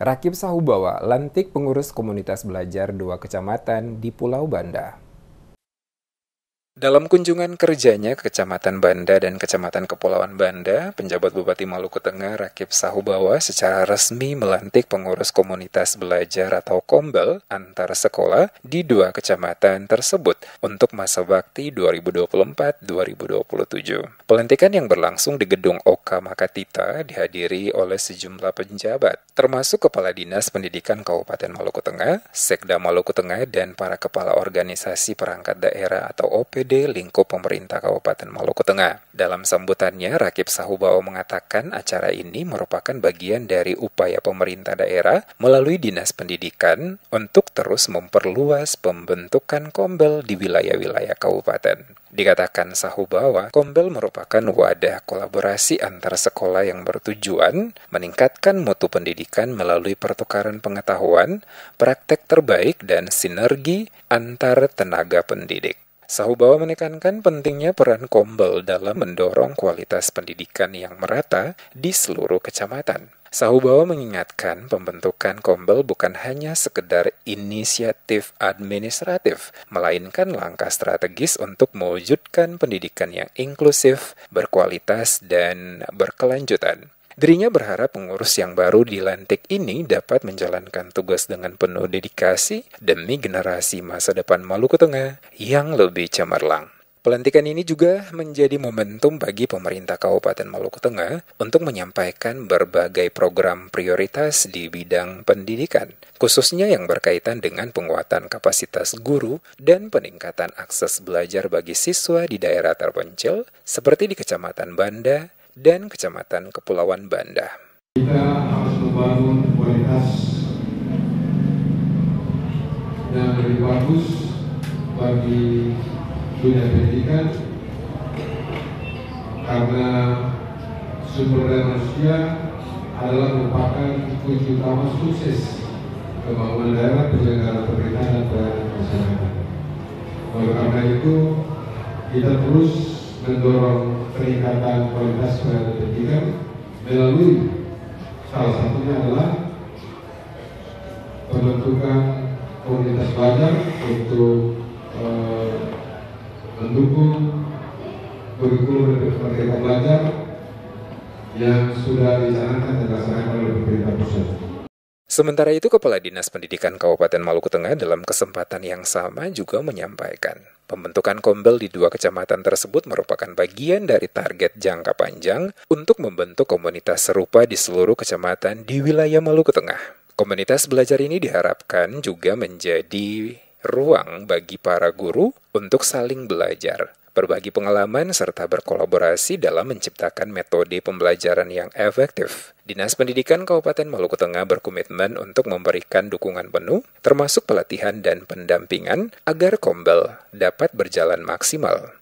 Rakib Sahubawa lantik pengurus komunitas belajar 2 kecamatan di Pulau Banda. Dalam kunjungan kerjanya ke Kecamatan Banda dan Kecamatan Kepulauan Banda, penjabat Bupati Maluku Tengah Rakib Sahubawa secara resmi melantik pengurus komunitas belajar atau kombel antar sekolah di 2 kecamatan tersebut untuk masa bakti 2024-2027. Pelantikan yang berlangsung di Gedung Oka Makatita dihadiri oleh sejumlah penjabat, termasuk Kepala Dinas Pendidikan Kabupaten Maluku Tengah, Sekda Maluku Tengah, dan para kepala organisasi perangkat daerah atau OPD lingkup pemerintah Kabupaten Maluku Tengah. Dalam sambutannya, Rakib Sahubawa mengatakan acara ini merupakan bagian dari upaya pemerintah daerah melalui Dinas Pendidikan untuk terus memperluas pembentukan kombel di wilayah-wilayah kabupaten. Dikatakan Sahubawa, kombel merupakan wadah kolaborasi antar sekolah yang bertujuan meningkatkan mutu pendidikan melalui pertukaran pengetahuan, praktek terbaik, dan sinergi antar tenaga pendidik. Sahubawa menekankan pentingnya peran kombel dalam mendorong kualitas pendidikan yang merata di seluruh kecamatan. Sahubawa mengingatkan pembentukan kombel bukan hanya sekedar inisiatif administratif, melainkan langkah strategis untuk mewujudkan pendidikan yang inklusif, berkualitas, dan berkelanjutan. Dirinya berharap pengurus yang baru dilantik ini dapat menjalankan tugas dengan penuh dedikasi demi generasi masa depan Maluku Tengah yang lebih cemerlang. Pelantikan ini juga menjadi momentum bagi pemerintah Kabupaten Maluku Tengah untuk menyampaikan berbagai program prioritas di bidang pendidikan, khususnya yang berkaitan dengan penguatan kapasitas guru dan peningkatan akses belajar bagi siswa di daerah terpencil seperti di Kecamatan Banda dan Kecamatan Kepulauan Banda. Kita harus membangun kualitas yang lebih bagus bagi dunia pendidikan, karena sumber daya manusia adalah merupakan kunci utama sukses pembangunan daerah, penyelenggaraan pemerintahan, dan pelayanan masyarakat. Oleh karena itu, kita terus mendorong peningkatan kualitas pelayanan pendidikan melalui salah satunya adalah pembentukan komunitas belajar untuk mendukung kurikulum dan Merdeka Belajar yang sudah dicanangkan dan dilaksanakan oleh pemerintah pusat. Sementara itu, Kepala Dinas Pendidikan Kabupaten Maluku Tengah dalam kesempatan yang sama juga menyampaikan pembentukan kombel di 2 kecamatan tersebut merupakan bagian dari target jangka panjang untuk membentuk komunitas serupa di seluruh kecamatan di wilayah Maluku Tengah. Komunitas belajar ini diharapkan juga menjadi ruang bagi para guru untuk saling belajar, berbagi pengalaman, serta berkolaborasi dalam menciptakan metode pembelajaran yang efektif. Dinas Pendidikan Kabupaten Maluku Tengah berkomitmen untuk memberikan dukungan penuh, termasuk pelatihan dan pendampingan, agar kombel dapat berjalan maksimal.